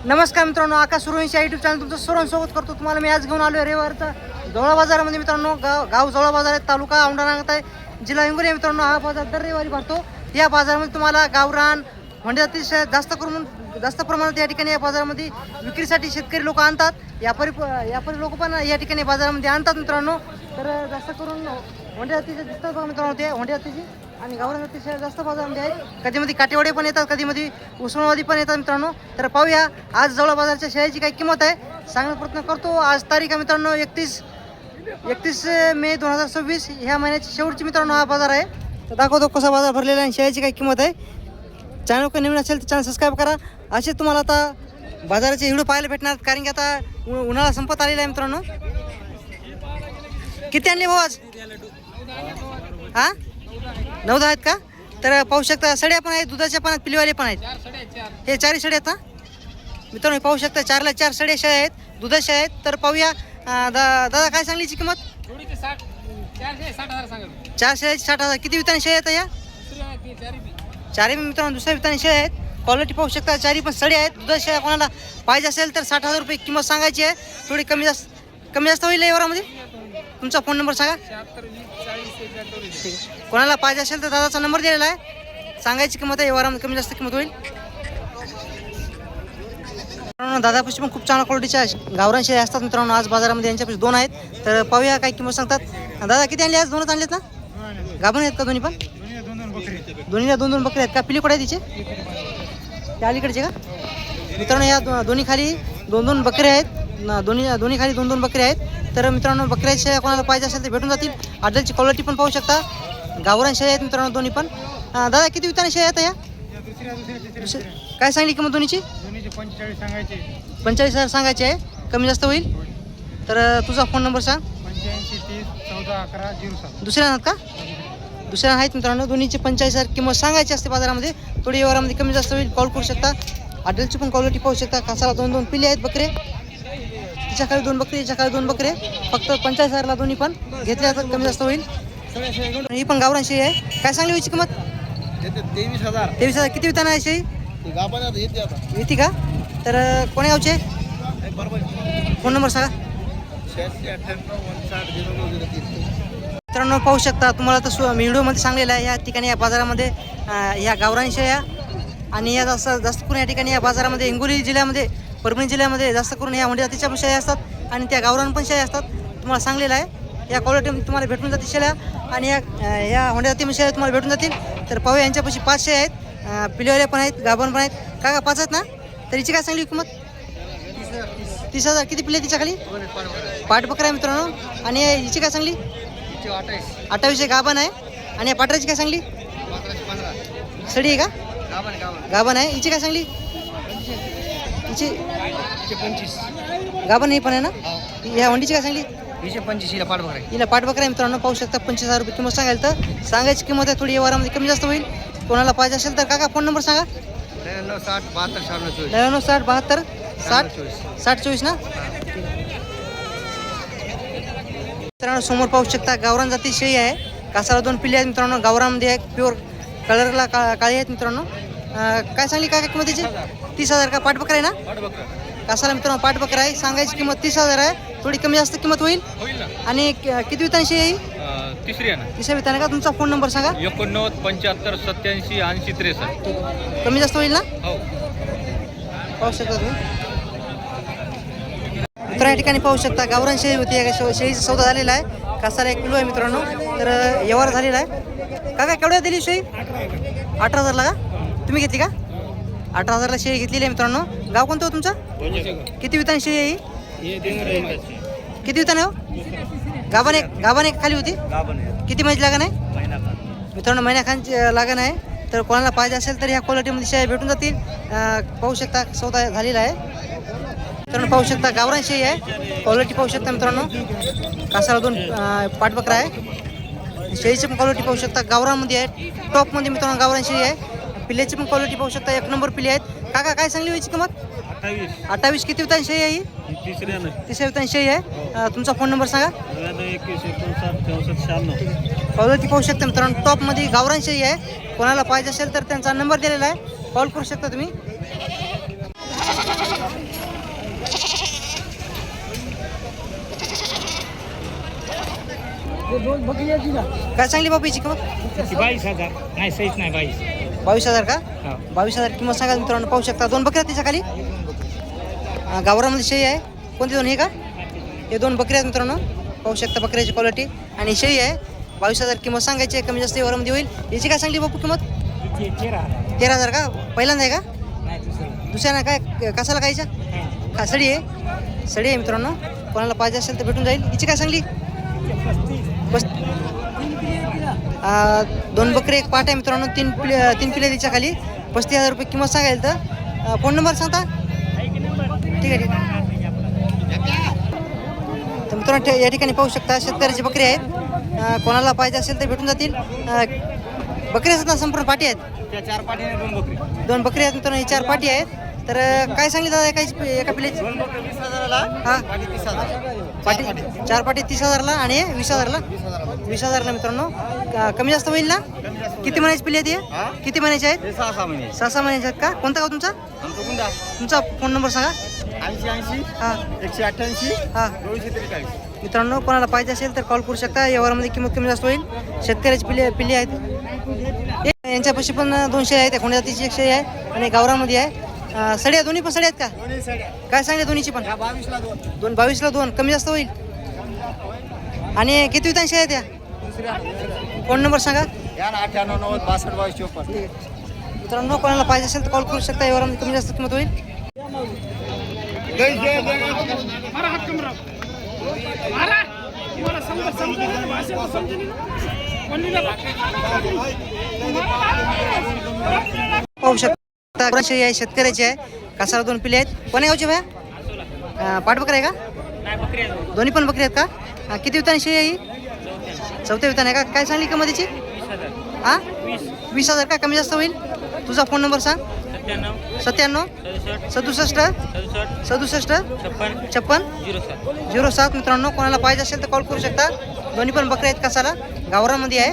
नमस्कार मित्रांनो, आकाश Survanshi YouTube channel तुमचं सर्वांसोबत करतो. तुम्हाला मी आज घेऊन आलो आहे रविवारचा जवळा बाजारामध्ये मित्रांनो. गाव जवळा बाजार आहे, तालुका औंढा नागत आहे, जिल्हा हिंगोली आहे मित्रांनो. हा बाजार दर रविवारी भरतो. या बाजारामध्ये तुम्हाला गावरान म्हणजे अतिशय जास्त प्रमाणात या ठिकाणी या बाजारामध्ये विक्रीसाठी शेतकरी लोक आणतात. व्यापारी लोक पण या ठिकाणी बाजारामध्ये आणतात मित्रांनो. तर जास्त करून होंडे अतिशय दिसतात बघा मित्रांनो, ते होंडे अतिशय आणि गावरान अतिशय जास्त बाजारामध्ये आहेत. कधीमध्ये काटेवाडे पण येतात, कधीमध्ये उस्मानाबादी पण येतात मित्रांनो. तर पाहूया आज जवळ बाजारच्या शेळीची काय किंमत आहे सांगण्याचा प्रयत्न करतो. आज तारीख आहे मित्रांनो 31 मे 2026. ह्या महिन्याची शेवटची मित्रांनो हा बाजार आहे. तर दाखवतो कसा बाजार भरलेला आहे, शेळीची काय किंमत आहे. चॅनल काही नवीन असेल तर चॅनल सबस्क्राईब करा. असे तुम्हाला आता बाजाराचे व्हिडिओ पाहायला भेटणार, कारण की आता उन्हाळा संपत आलेला आहे मित्रांनो. किती आणले भाऊ आज? हां 9-10 आहेत का? तर पाहू शकता सड्या पण आहेत, दुधाच्या पण आहेत, पिलीवाले पण आहेत. हे 4 सड्या आहेत ना मित्रांनो. पाहू शकता 4ला 4 सड्या शेळ्या आहेत, दुधाच्या आहेत. तर पाहूया दादा काय सांगलीची किंमत? 4 शेळ्याची 60,000. किती विताने शेळ्या आहेत या? 4 मित्रांनो दुसऱ्या विताने शेळ्या आहेत. क्वालिटी पाहू शकता, 4 पण सड्या आहेत, दुधाच्या शेळ्या. कोणाला पाहिजे असेल तर 60,000 रुपये किंमत सांगायची आहे. थोडी कमी जास्त होईल यावरामध्ये. तुमचा फोन नंबर सांगा. कोणाला पाहिजे असेल तर दादाचा नंबर दिलेला आहे, सांगायची किंमत आहे. व्यवहारामध्ये कमी जास्त किंमत होईल. दादापाशी पण खूप चांगल्या क्वालिटीच्या गावरान शेळ्या असतात मित्रांनो. आज बाजारामध्ये यांच्यापाशी 2 आहेत. तर पाहूया काय किंमत सांगतात. दादा किती आणले आज? 2च आणलेत ना? गाभण आहेत का दोन्ही पण? दोन्हीला 2-2 बकरी आहेत का? पिली कुठे आहे तिचे? त्या अलीकडचे का मित्रांनो? या दोन्ही खाली 2-2 बकरी आहेत. दोन्ही खाली 2-2 बकरी आहेत. तर मित्रांनो बकऱ्याच्या शेळ्या कोणाला पाहिजे असेल तर भेटून जातील. आडलची क्वालिटी पण पाहू शकता. गावरान शेळ्या आहेत मित्रांनो दोन्ही पण. दादा किती विताने शेळ्या आहेत या? काय सांगली किंमत दोन्हीची? 45,000 सांगायची आहे, कमी जास्त होईल. तर तुझा फोन नंबर सांग. 85 30 14 11 07. दुसऱ्या आहेत का? दुसऱ्या आहेत मित्रांनो. दोन्हीची 45,000 किंमत सांगायची असते बाजारामध्ये. थोडी व्यवहारामध्ये कमी जास्त होईल. कॉल करू शकता. आडलची पण क्वालिटी पाहू शकता. कासाला 2-2 पिल्ले आहेत बकरे. तिच्या खाली 2 बकरी, याच्या खाली 2 बकरे. फक्त 45,000ला दोन्ही पण घेतल्या तर कमी जास्त होईल. ही पण गावरान शेळी आहे. काय सांगली व्हायची किंमत? 23,000. 23,000. किती विताना आहे शेळी? येते का? तर कोण्या गावचे? फोन नंबर सांगा. मित्रांनो पाहू शकता, तुम्हाला तर मी व्हिडिओमध्ये सांगलेलं आहे. या ठिकाणी या बाजारामध्ये ह्या गावरान शेळ्या आणि या जास्त करून या ठिकाणी या बाजारामध्ये हिंगोली जिल्ह्यामध्ये, परभणी जिल्ह्यामध्ये जास्त करून ह्या होंडे जातीच्या पण शेळ्या असतात आणि त्या गावरान पण शेळ्या असतात. तुम्हाला सांगलेलं आहे या क्वालिटीमध्ये तुम्हाला भेटून जातील शेळ्या. आणि या होंडे जाती शेळ्या तुम्हाला भेटून जातील. तर पाहूया यांच्यापाशी 5 शेळ्या आहेत. पिलेवाले पण आहेत, गाभण पण आहेत. काका 5 आहेत ना? तर हिची काय सांगली किंमत? 30,000. किती पिल्ले तिच्या खाली? पाठ बकरा आहे मित्रांनो. आणि हिची काय सांगली? 28 गाभण आहे. आणि या पाटराची काय सांगली? सडी आहे का? गाभण आहे. हिची काय सांगली? हिची 25. गाभण ही पण आहे ना? ह्या वंडीची काय सांगली? 25 हिला पाठ बकरा. हिला पाठ बकरा आहे मित्रांनो. पाहू शकता 25,000 रुपये किंमत सांगायला. तर सांगायची किंमत आहे, थोडी व्यवहारामध्ये कमी जास्त होईल. कोणाला पाहिजे असेल तर काका फोन नंबर सांगा. 99 60 72 60 24 ना? मित्रांनो समोर पाहू शकता गावरान जाती शेळी आहे. कासाला 2 पिल्ले आहेत मित्रांनो. गावरामध्ये एक प्युअर कलरला काळी आहेत मित्रांनो. काय सांगली काय किंमत त्याची? 30,000 का? पाठ बकरा आहे ना? कासाला मित्रांनो पाठ बकरा आहे. सांगायची किंमत 30,000 आहे. थोडी कमी जास्त किंमत होईल. आणि किती विताने शेळी आहे? तिसऱ्या विताने का? तुमचा फोन नंबर सांगा. 89 75 87 80 63. कमी जास्त होईल ना? हो. पाहू शकता तुम्ही मित्रांनो. या ठिकाणी पाहू शकता गावरान शेळी होती. शेळीचा सौदा झालेला आहे. कासाला 1 किलो आहे मित्रांनो. तर व्यवहार झालेला आहे. काका केवढ्या दिली शेळी? 18,000ला का? तुम्ही घेतली का? 18,000ला शेळी घेतलेली आहे मित्रांनो. गाव कोणतं हो तुमचं? किती विताने शेळी आहे ही? किती विताने हो? गाभण एक खाली होती. किती महिन्याची लागण आहे मित्रांनो? महिन्याखानची लागण आहे. तर कोणाला पाहिजे असेल तर ह्या क्वालिटीमध्ये शेळ्या भेटून जातील. पाहू शकता सौदा झालेला आहे मित्रांनो. पाहू शकता गावरान शेळी आहे. क्वालिटी पाहू शकता मित्रांनो. कासाला 2 पाठबकरा आहे. शेळीची पण क्वालिटी पाहू शकता. गावरानमध्ये आहे, टॉपमध्ये मित्रांनो गावरान शेळी आहे. पिल्ल्याची पण क्वालिटी पाहू शकता. 1 नंबर पिल्ले आहेत. काका काय सांगली व्हायची किंमत? 28. किती वितान शेळी आहे ही? तिसऱ्या वितान शेळी आहे. तुमचा फोन नंबर सांगा. 21 59 64 96. क्वालिटी पाहू शकता मित्रांनो. टॉपमध्ये गावरान शेळी आहे. कोणाला पाहिजे असेल तर त्यांचा नंबर दिलेला आहे, कॉल करू शकता तुम्ही. काय सांगली बाबू याची किंमत? 22,000 नाही सहीच नाही 22. 22,000 का? हो. 22,000 किंमत सांगा मित्रांनो. पाहू शकता दोन बकऱ्या त्याच्या खाली. गावरामध्ये शेळी आहे. कोणती दोन हे का? हे दोन बकऱ्या आहेत मित्रांनो. पाहू शकता बकऱ्याची क्वालिटी. आणि शेळी आहे. 22,000 किंमत सांगायची आहे. कमी जास्त व्यवहारामध्ये होईल. याची काय सांगली बापू किंमत? 13,000 का? पहिल्यांदा आहे का? दुसऱ्या काय कसाला कायच्या? हा सडी आहे. सडी आहे मित्रांनो. कोणाला पाहिजे असेल तर भेटून जाईल. हिची काय सांगली? दोन बकरे एक पाट आहे मित्रांनो. तीन पिले तिच्या खाली. 35,000 रुपये किंमत सांगायला तर. फोन नंबर सांगता? ठीक आहे. तर मित्रांनो या ठिकाणी पाहू शकता शेतकऱ्याची बकरी आहेत. कोणाला पाहिजे असेल तर भेटून जातील. बकरी असतात ना संपूर्ण पाटी आहेत? त्या 4 पाठीने 2 बकरी. 2 बकरी आहेत मित्रांनो. हे 4 पाटी आहेत. तर काय सांगली दादा एका पिलेची? 2 बकरी 20,000ला. हां पाठी 30,000. पाटी 4 पाटी 30,000ला आणि 20,000ला. 20,000ला मित्रांनो. कमी जास्त होईल ना? किती महिन्याची पिली आहेत हा? हे? किती महिन्याचे आहेत? हे 6 महिने. 6 महिन्याचे आहेत का? कोणता गाव तुमचा? आमचं गुंडा. तुमचा फोन नंबर सांगा. 80 हां 188 हां 243. मित्रांनो कोणाला पाहिजे असेल तर कॉल करू शकता. व्यवहारामध्ये किंमत कमी जास्त होईल. शेतकऱ्याची पिल्ली आहेत. यांच्यापाशी पण 200 आहेत. खोंड्या जातीची 100 आहे आणि गावरामध्ये आहे. सड्या दोन्ही पण सड्या आहेत का? दोन्ही साड्या. काय सांगले दोन्हीची पण? या 22ला 2. 22ला 2 कमी जास्त होईल. आणि किती विधानशी आहे त्या? फोन नंबर सांगा. या ना 98 90 62 22 54. मित्रांनो कोणाला पाहिजे असेल तर कॉल करू शकता. व्यवहारामध्ये कमी जास्त किंमत होईल. पाहू शकता शेळी आहे. शेतकऱ्याची आहे. कासाला 2 पिले आहेत. कोण्या गावचे भया? पाठबकर आहे का? दोन्ही पण बकरी आहेत का? किती विताने शेळी आहे ही? 4थ्या विताने आहे का? काय सांगली किंमत त्याची? हां 20,000 का? कमी जास्त होईल. तुझा फोन नंबर सांग. 97 67 67 56 07. मित्रांनो कोणाला पाहिजे असेल तर कॉल करू शकता. दोन्ही पण बकरी आहेत कासाला. गावरामध्ये आहे.